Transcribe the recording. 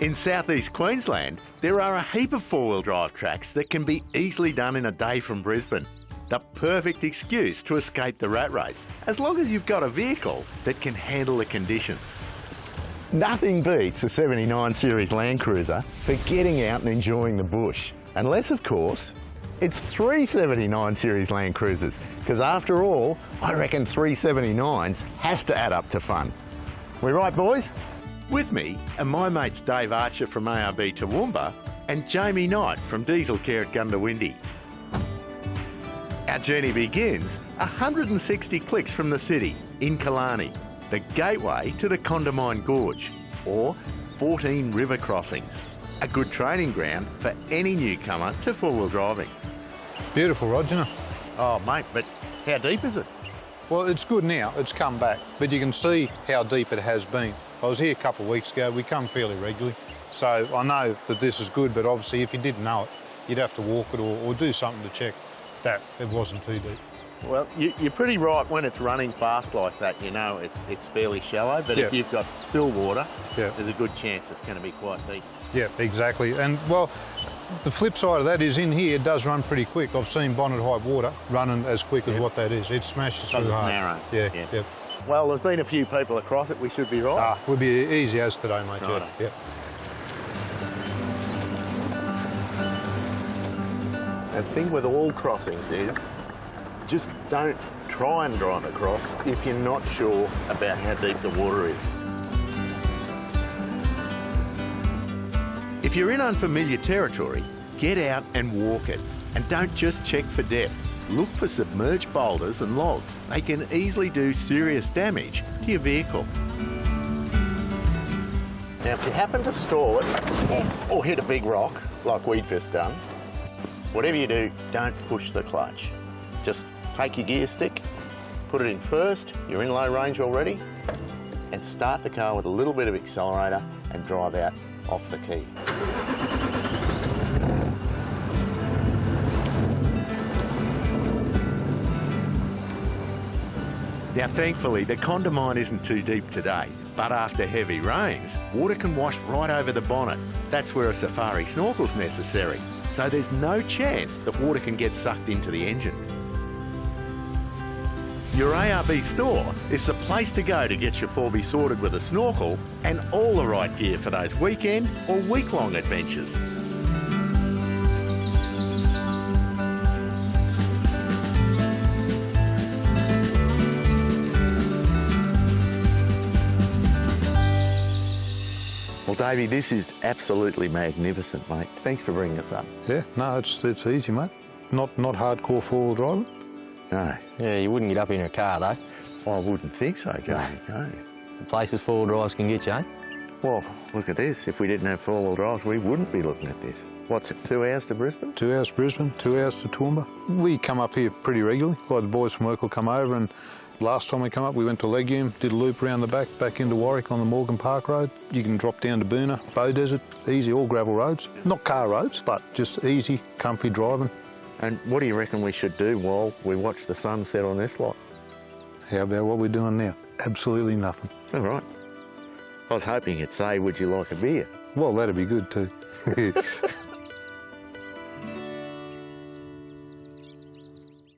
In southeast Queensland, there are a heap of four-wheel drive tracks that can be easily done in a day from Brisbane. The perfect excuse to escape the rat race, as long as you've got a vehicle that can handle the conditions. Nothing beats a 79 Series Land Cruiser for getting out and enjoying the bush. Unless, of course, it's 379 Series Land Cruisers, because after all, I reckon 379s has to add up to fun. We right, boys? With me are my mates Dave Archer from ARB Toowoomba and Jamie Knight from Diesel Care Goondiwindi. Our journey begins 160 clicks from the city in Killarney, the gateway to the Condamine Gorge, or 14 river crossings. A good training ground for any newcomer to four-wheel driving. Beautiful, Rod, you know. Oh, mate, but how deep is it? Well, it's good now. It's come back, but you can see how deep it has been. I was here a couple of weeks ago. We come fairly regularly. So I know that this is good, but obviously if you didn't know it, you'd have to walk it or do something to check that it wasn't too deep. Well, you're pretty right. When it's running fast like that, you know it's fairly shallow, but if you've got still water, there's a good chance it's going to be quite deep. Yeah, exactly. And, well, the flip side of that is in here it does run pretty quick. I've seen bonnet high water running as quick as what that is. It smashes through hard. Narrow. Yeah. Well, there's been a few people across it. We should be right. We'll be easy as today, mate. Right. Yeah. The thing with all crossings is just don't try and drive across if you're not sure about how deep the water is. If you're in unfamiliar territory, get out and walk it. And don't just check for depth. Look for submerged boulders and logs. They can easily do serious damage to your vehicle. Now, if you happen to stall it or hit a big rock, like we've just done, whatever you do, don't push the clutch. Just take your gear stick, put it in first, you're in low range already, and start the car with a little bit of accelerator and drive out off the key. Now, thankfully, the Condamine isn't too deep today, but after heavy rains, water can wash right over the bonnet. That's where a safari snorkel's necessary, so there's no chance that water can get sucked into the engine. Your ARB store is the place to go to get your 4B sorted with a snorkel and all the right gear for those weekend or week-long adventures. Well, Davey, this is absolutely magnificent, mate. Thanks for bringing us up. Yeah, no, it's easy, mate. Not hardcore four-wheel driving. No. Yeah, you wouldn't get up in a car, though. I wouldn't think so, Jamie. No. The places four-wheel drives can get you, eh? Well, look at this. If we didn't have four-wheel drives, we wouldn't be looking at this. What's it, 2 hours to Brisbane? 2 hours to Brisbane, 2 hours to Toowoomba. We come up here pretty regularly. Like the boys from work will come over, and last time we come up, we went to Legume, did a loop around the back into Warwick on the Morgan Park Road. You can drop down to Boona, Bow Desert, easy, all gravel roads. Not car roads, but just easy, comfy driving. And what do you reckon we should do while we watch the sunset on this lot? How about what we're doing now? Absolutely nothing. All right. I was hoping you'd say, would you like a beer? Well, that'd be good too.